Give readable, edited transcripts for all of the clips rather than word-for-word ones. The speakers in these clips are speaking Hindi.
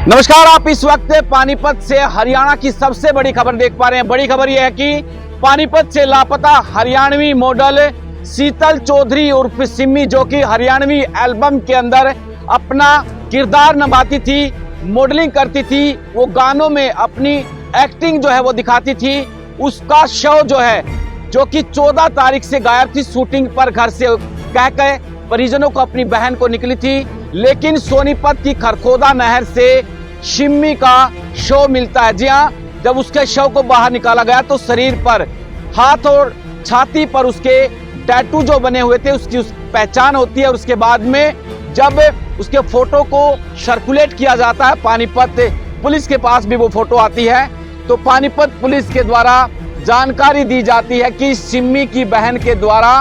नमस्कार, आप इस वक्त पानीपत से हरियाणा की सबसे बड़ी खबर देख पा रहे हैं। बड़ी खबर यह है कि पानीपत से लापता हरियाणवी मॉडल शीतल चौधरी उर्फ सिम्मी, जो कि हरियाणवी एल्बम के अंदर अपना किरदार निभाती थी, मॉडलिंग करती थी, वो गानों में अपनी एक्टिंग जो है वो दिखाती थी, उसका शव जो है, जो कि 14 तारीख से गायब थी शूटिंग पर घर से कह के परिजनों को अपनी बहन को निकली थी। लेकिन सोनीपत की खरखोदा नहर से सिम्मी का शव मिलता है। जी हाँ, जब उसके शव को बाहर निकाला गया तो शरीर पर, हाथ और छाती पर उसके टैटू जो बने हुए थे उसकी पहचान होती है। और उसके बाद में जब उसके फोटो को सर्कुलेट किया जाता है, पानीपत पुलिस के पास भी वो फोटो आती है, तो पानीपत पुलिस के द्वारा जानकारी दी जाती है कि सिम्मी की बहन के द्वारा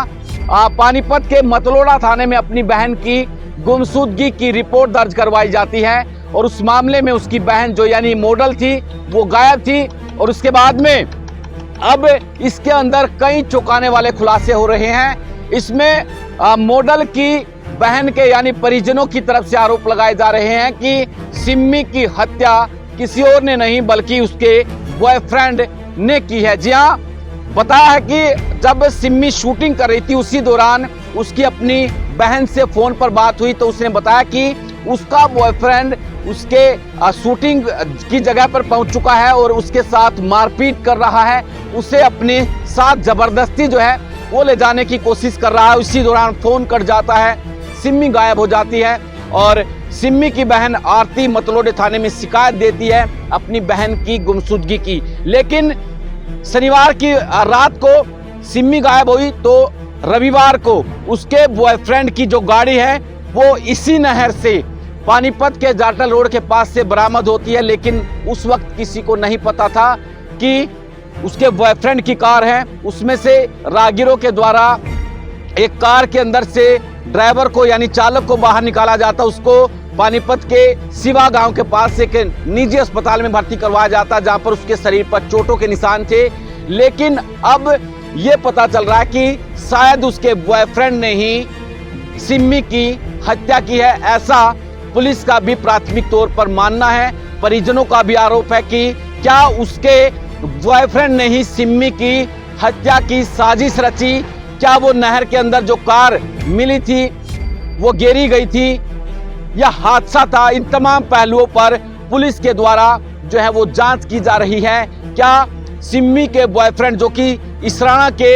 पानीपत के मतलोड़ा थाने में अपनी बहन की गुमशुदगी की रिपोर्ट दर्ज करवाई जाती है। और उस मामले में उसकी बहन जो यानी मॉडल थी वो गायब थी। और उसके बाद में अब इसके अंदर कई चौंकाने वाले खुलासे हो रहे हैं। इसमें मॉडल की बहन के यानी परिजनों की तरफ से आरोप लगाए जा रहे हैं कि सिम्मी की हत्या किसी और ने नहीं बल्कि उसके बॉयफ्रेंड ने की है। जी हाँ, बताया है कि जब सिम्मी शूटिंग कर रही थी उसी दौरान उसकी अपनी बहन से फोन पर बात हुई, तो उसने बताया कि उसका बॉयफ्रेंड उसके शूटिंग की जगह पर पहुंच चुका है और उसके साथ मारपीट कर रहा है, उसे अपने साथ जबरदस्ती जो है वो ले जाने की कोशिश कर रहा है। उसी दौरान फोन कट जाता है, सिम्मी गायब हो जाती है और सिम्मी की बहन आरती मतलोड़े थाने में शिकायत देती है अपनी बहन की गुमशुदगी की। लेकिन शनिवार की रात को सिम्मी गायब हुई तो रविवार को उसके बॉयफ्रेंड की जो गाड़ी है वो इसी नहर से पानीपत के जाटल रोड के पास से बरामद होती है। लेकिन उस वक्त किसी को नहीं पता था कि उसके बॉयफ्रेंड की कार है। उसमें से राहगीरों के द्वारा एक कार के अंदर से ड्राइवर को यानी चालक को बाहर निकाला जाता, उसको पानीपत के सिवा गांव के पास एक निजी अस्पताल में भर्ती करवाया जाता, जहां पर उसके शरीर पर चोटों के निशान थे। लेकिन अब ये पता चल रहा है कि शायद उसके बॉयफ्रेंड ने ही सिम्मी की हत्या की है, ऐसा पुलिस का भी प्राथमिक तौर पर मानना है। परिजनों का भी आरोप है कि क्या उसके बॉयफ्रेंड ने ही सिम्मी की हत्या की साजिश रची, क्या वो नहर के अंदर जो कार मिली थी वो गिरी गई थी या हादसा था। इन तमाम पहलुओं पर पुलिस के द्वारा जो है वो जांच की जा रही है। क्या सिम्मी के बॉयफ्रेंड जो कि इसराना के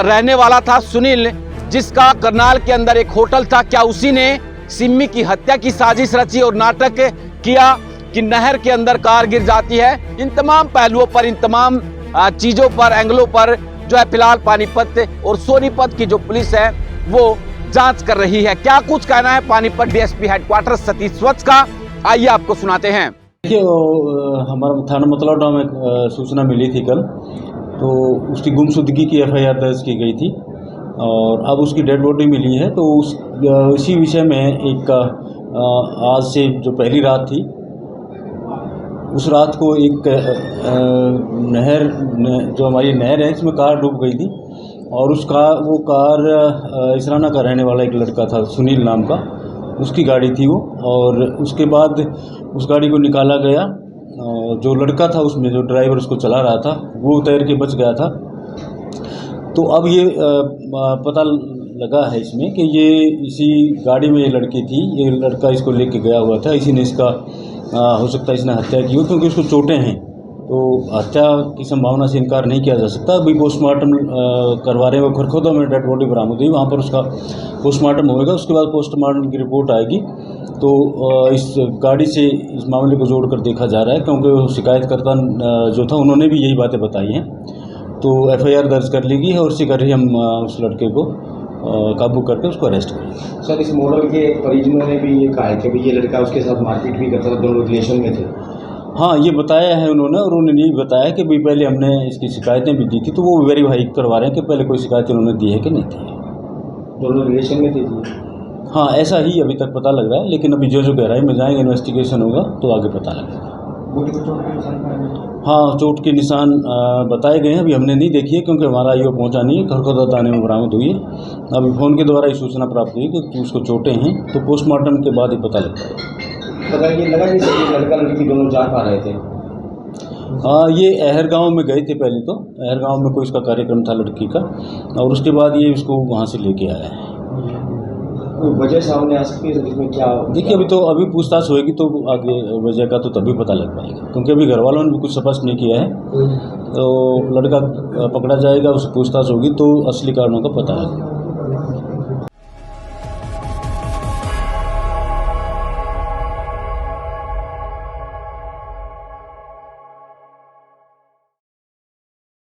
रहने वाला था सुनील, जिसका करनाल के अंदर एक होटल था, क्या उसी ने सिम्मी की हत्या की साजिश रची और नाटक किया कि नहर के अंदर कार गिर जाती है। इन तमाम पहलुओं पर, इन तमाम चीजों पर, एंगलों पर जो है फिलहाल पानीपत और सोनीपत की जो पुलिस है वो जांच कर रही है। क्या कुछ कहना है पानीपत डीएसपी हेडक्वार्टर सतीश वत्स का, आइए आपको सुनाते हैं। देखिए, हमारा थाना मतलोड़ा में सूचना मिली थी कल, तो उसकी गुमशुदगी की एफआईआर दर्ज की गई थी और अब उसकी डेड बॉडी मिली है। तो इसी विषय में एक आज से जो पहली रात थी उस रात को एक नहर जो हमारी नहर है इसमें कार डूब गई थी और वो कार इसराना का रहने वाला एक लड़का था सुनील नाम का, उसकी गाड़ी थी वो। और उसके बाद उस गाड़ी को निकाला गया, जो लड़का था उसमें जो ड्राइवर उसको चला रहा था वो तैर के बच गया था। तो अब ये पता लगा है इसमें कि ये इसी गाड़ी में ये लड़की थी, ये लड़का इसको लेके गया हुआ था, इसी ने इसका हो सकता है इसने हत्या की हो क्योंकि उसको चोटें हैं, तो हत्या की संभावना से इनकार नहीं किया जा सकता। अभी पोस्टमार्टम करवा रहे हैं, वो खरखोदा में डेड बॉडी बरामद हुई, वहाँ पर उसका पोस्टमार्टम होगा, उसके बाद पोस्टमार्टम की रिपोर्ट आएगी। तो इस गाड़ी से इस मामले को जोड़कर देखा जा रहा है क्योंकि शिकायतकर्ता जो था उन्होंने भी यही बातें बताई हैं। तो एफआईआर दर्ज कर ली गई है और इसी कर ही हम उस लड़के को काबू करके उसको अरेस्ट करेंगे। सर, इस मॉडल के परिजनों ने भी ये कहा है कि ये लड़का उसके साथ मारपीट भी करता था, दोनों रिलेशन में थे। हाँ, ये बताया है उन्होंने और उन्होंने ये बताया कि भाई पहले हमने इसकी शिकायतें भी दी थी, तो वो वेरीफाई करवा रहे हैं कि पहले कोई शिकायतें उन्होंने दी है कि नहीं दी। दोनों रिलेशन में थे जी? हाँ, ऐसा ही अभी तक पता लग रहा है, लेकिन अभी जो गहराई में जाएंगे, इन्वेस्टिगेशन होगा तो आगे पता लगेगा। हाँ, चोट के निशान बताए गए हैं, अभी हमने नहीं देखी है क्योंकि हमारा आईओ पहुंचा नहीं है। खरखोदा थाने में बरामद हुई है, अभी फ़ोन के द्वारा ही सूचना प्राप्त हुई कि उसको चोटें हैं, तो पोस्टमार्टम के बाद ही पता लगता है। पता ये लगा नहीं सके लड़का लड़की दोनों जा पा रहे थे। ये अहर गांव में गए थे पहले तो। अहर गांव में कोई इसका कार्यक्रम था लड़की का, और उसके बाद ये उसको वहाँ से लेके आया है। कोई वजह सामने आ सकती है जिसमें क्या? देखिए अभी पूछताछ होएगी तो आगे वजह का तो तभी पता लग पाएगा, क्योंकि अभी घर वालों ने भी कुछ स्पष्ट नहीं किया है। तो लड़का पकड़ा जाएगा, उससे पूछताछ होगी तो असली कारणों का पता लगेगा।